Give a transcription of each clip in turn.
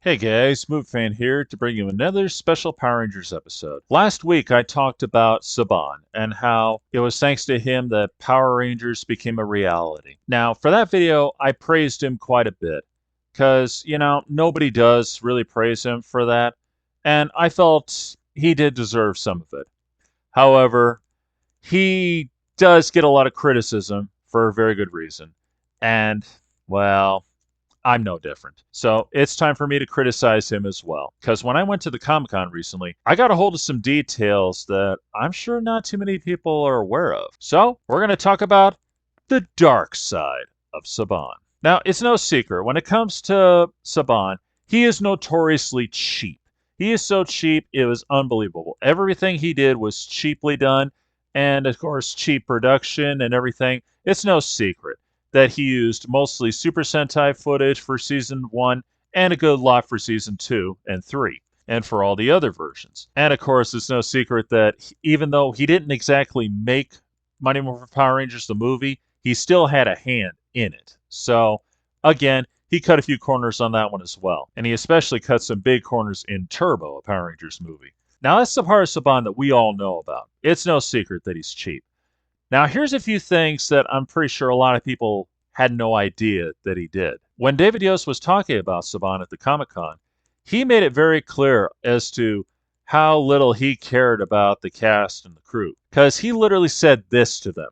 Hey guys, MoveFan here to bring you another special Power Rangers episode. Last week I talked about Saban and how it was thanks to him that Power Rangers became a reality. Now, for that video, I praised him quite a bit because, nobody does really praise him for that, and I felt he did deserve some of it. However, he does get a lot of criticism for a very good reason. And, well, I'm no different. So it's time for me to criticize him as well. Because when I went to the Comic Con recently, I got a hold of some details that I'm sure not too many people are aware of. So we're going to talk about the dark side of Saban. Now, it's no secret, when it comes to Saban, he is notoriously cheap. He is so cheap, it was unbelievable. Everything he did was cheaply done, and of course, cheap production and everything. It's no secret that he used mostly Super Sentai footage for season 1 and a good lot for season 2 and 3 and for all the other versions. And of course, it's no secret that even though he didn't exactly make Mighty Morphin Power Rangers the movie, he still had a hand in it. So, again, he cut a few corners on that one as well. And he especially cut some big corners in Turbo, a Power Rangers movie. Now, that's the part of Saban that we all know about. It's no secret that he's cheap. Now, here's a few things that I'm pretty sure a lot of people had no idea that he did. When David Yost was talking about Saban at the Comic Con, he made it very clear as to how little he cared about the cast and the crew. Because he literally said this to them: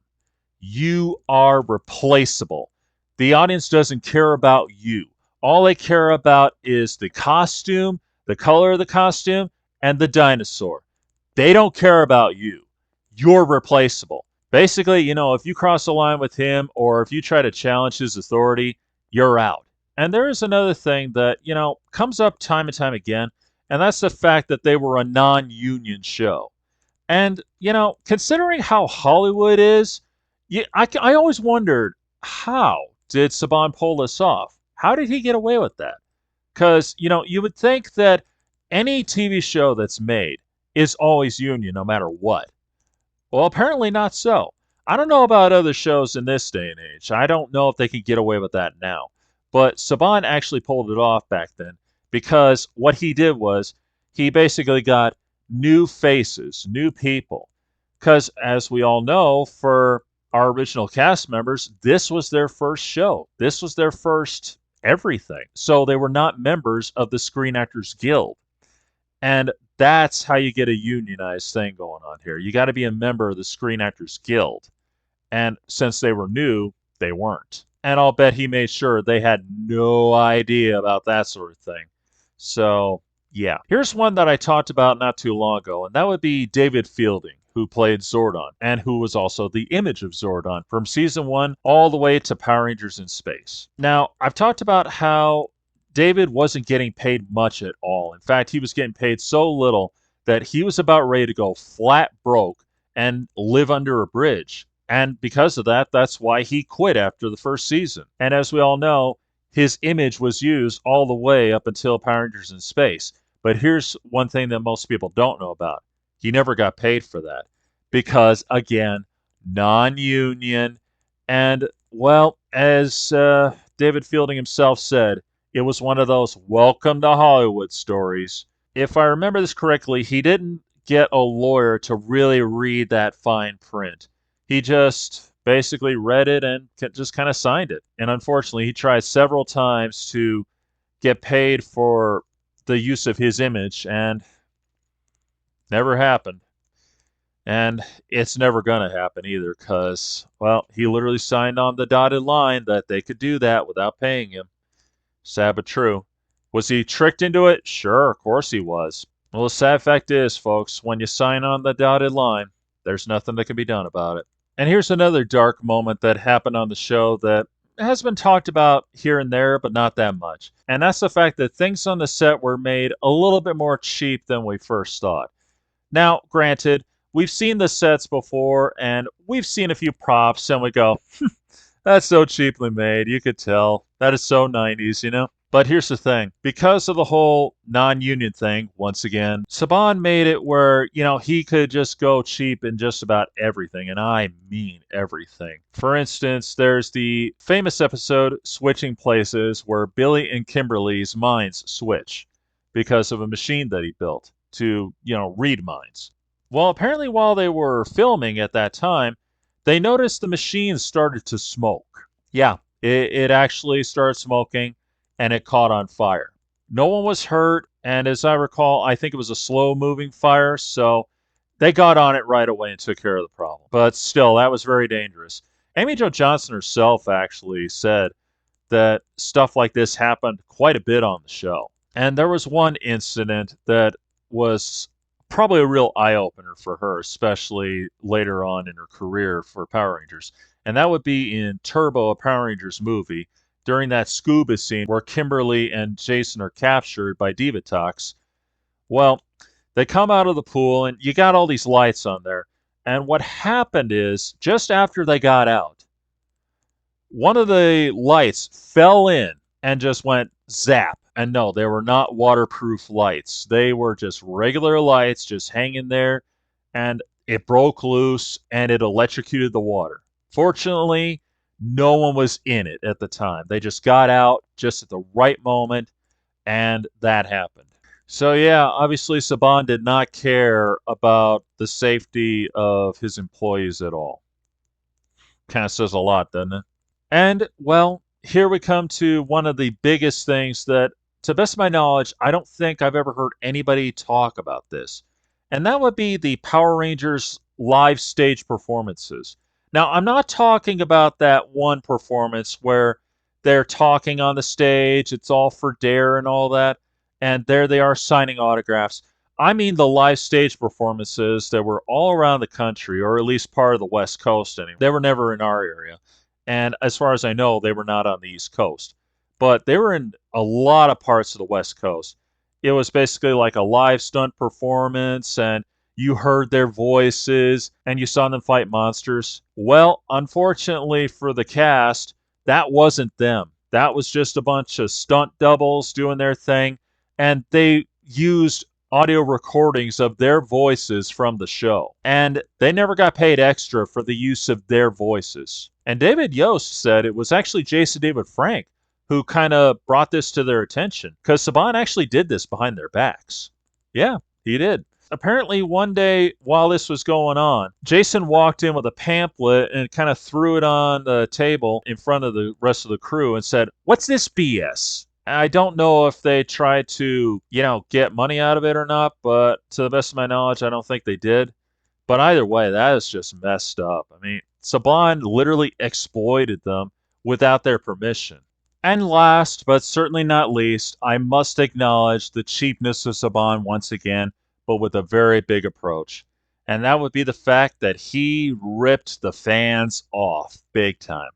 "You are replaceable. The audience doesn't care about you. All they care about is the costume, the color of the costume, and the dinosaur. They don't care about you. You're replaceable." Basically, if you cross the line with him or if you try to challenge his authority, you're out. And there is another thing that, comes up time and time again, and that's the fact that they were a non union show. And, considering how Hollywood is, I always wondered, how did Saban pull this off? How did he get away with that? Because, you would think that any TV show that's made is always union no matter what. Well, apparently not so. I don't know about other shows in this day and age. I don't know if they can get away with that now. But Saban actually pulled it off back then because what he did was he basically got new faces, new people. Because, as we all know, for our original cast members, this was their first show. This was their first everything. So they were not members of the Screen Actors Guild. And that's how you get a unionized thing going on here. You got to be a member of the Screen Actors Guild. And since they were new, they weren't. And I'll bet he made sure they had no idea about that sort of thing. So, yeah. Here's one that I talked about not too long ago, and that would be David Fielding, who played Zordon, and who was also the image of Zordon from season 1 all the way to Power Rangers in Space. Now, I've talked about how David wasn't getting paid much at all. In fact, he was getting paid so little that he was about ready to go flat broke and live under a bridge. And because of that, that's why he quit after the first season. And as we all know, his image was used all the way up until Power Rangers in Space. But here's one thing that most people don't know about: he never got paid for that. Because, again, non union. And, well, as David Fielding himself said, it was one of those welcome to Hollywood stories. If I remember this correctly, he didn't get a lawyer to really read that fine print. He just basically read it and just kind of signed it. And unfortunately, he tried several times to get paid for the use of his image, and never happened. And it's never going to happen either because, well, he literally signed on the dotted line that they could do that without paying him. Sad but true. Was he tricked into it? Sure, of course he was. Well, the sad fact is, folks, when you sign on the dotted line, there's nothing that can be done about it. And here's another dark moment that happened on the show that has been talked about here and there, but not that much. And that's the fact that things on the set were made a little bit more cheap than we first thought. Now, granted, we've seen the sets before, and we've seen a few props, and we go, that's so cheaply made. You could tell. That is so 90s, But here's the thing. Because of the whole non-union thing, once again, Saban made it where, he could just go cheap in just about everything, and I mean everything. For instance, there's the famous episode Switching Places where Billy and Kimberly's minds switch because of a machine that he built to, read minds. Well, apparently while they were filming at that time, they noticed the machine started to smoke. Yeah, it actually started smoking and it caught on fire. No one was hurt, and as I recall, I think it was a slow moving fire, so they got on it right away and took care of the problem. But still, that was very dangerous. Amy Jo Johnson herself actually said that stuff like this happened quite a bit on the show. And there was one incident that was probably a real eye opener for her, especially later on in her career for Power Rangers. And that would be in Turbo, a Power Rangers movie, during that scuba scene where Kimberly and Jason are captured by Divatox. Well, they come out of the pool, and you got all these lights on there. And what happened is, just after they got out, one of the lights fell in and just went zap. And no, they were not waterproof lights. They were just regular lights just hanging there, and it broke loose and it electrocuted the water. Fortunately, no one was in it at the time. They just got out just at the right moment, and that happened. So, yeah, obviously, Saban did not care about the safety of his employees at all. Kind of says a lot, doesn't it? And, well, here we come to one of the biggest things that, to best of my knowledge, I don't think I've ever heard anybody talk about this. And that would be the Power Rangers live stage performances. Now, I'm not talking about that one performance where they're talking on the stage, it's all for dare and all that, and there they are signing autographs. I mean the live stage performances that were all around the country, or at least part of the West Coast anyway. They were never in our area. And as far as I know, they were not on the East Coast, but they were in a lot of parts of the West Coast. It was basically like a live stunt performance, and you heard their voices and you saw them fight monsters. Well, unfortunately for the cast, that wasn't them. That was just a bunch of stunt doubles doing their thing, and they used audio recordings of their voices from the show. And they never got paid extra for the use of their voices. And David Yost said it was actually Jason David Frank who kind of brought this to their attention, because Saban actually did this behind their backs. Yeah, he did. Apparently, one day while this was going on, Jason walked in with a pamphlet and kind of threw it on the table in front of the rest of the crew and said, "What's this BS?" I don't know if they tried to, get money out of it or not, but to the best of my knowledge, I don't think they did. But either way, that is just messed up. I mean, Saban literally exploited them without their permission. And last, but certainly not least, I must acknowledge the cheapness of Saban once again, but with a very big approach. And that would be the fact that he ripped the fans off big time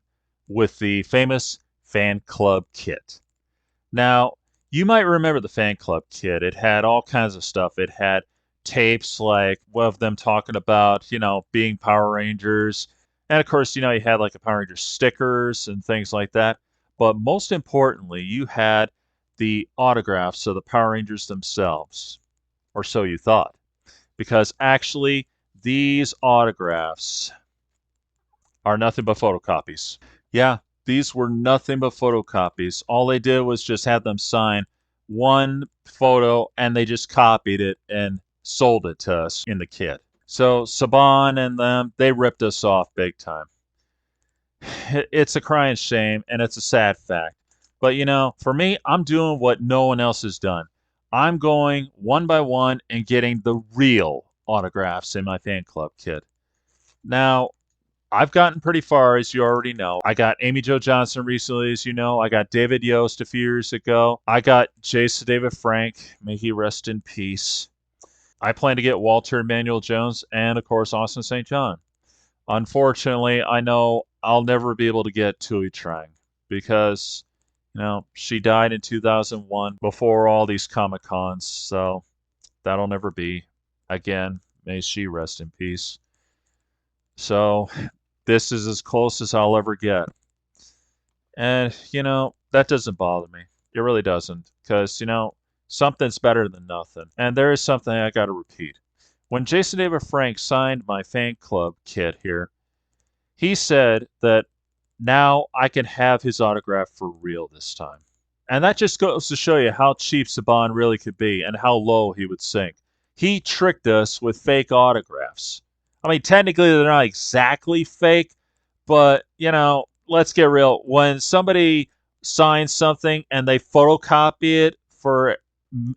with the famous fan club kit. Now, you might remember the fan club kit. It had all kinds of stuff. It had tapes like of them talking about, being Power Rangers. And of course, you had like a Power Rangers stickers and things like that. But most importantly, you had the autographs of the Power Rangers themselves, or so you thought. Because actually, these autographs are nothing but photocopies. Yeah, these were nothing but photocopies. All they did was just have them sign one photo and they just copied it and sold it to us in the kit. So Saban and them, they ripped us off big time. It's a crying shame and it's a sad fact. But for me, I'm doing what no one else has done. I'm going one by one and getting the real autographs in my fan club kit. Now, I've gotten pretty far, as you already know. I got Amy Jo Johnson recently, as you know. I got David Yost a few years ago. I got Jason David Frank. May he rest in peace. I plan to get Walter Emmanuel Jones and, of course, Austin St. John. Unfortunately, I know I'll never be able to get Tui Trang because, she died in 2001 before all these Comic Cons, so that'll never be. Again, may she rest in peace. So, this is as close as I'll ever get. And, that doesn't bother me It really doesn't. Because, something's better than nothing. And there is something I got to repeat. When Jason David Frank signed my fan club kit here, he said that now I can have his autograph for real this time. And that just goes to show you how cheap Saban really could be and how low he would sink. He tricked us with fake autographs. I mean, technically, they're not exactly fake, but, let's get real. When somebody signs something and they photocopy it for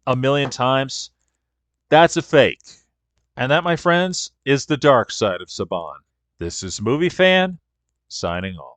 a million times, that's a fake. And that, my friends, is the dark side of Saban. This is Movie Fan, signing off.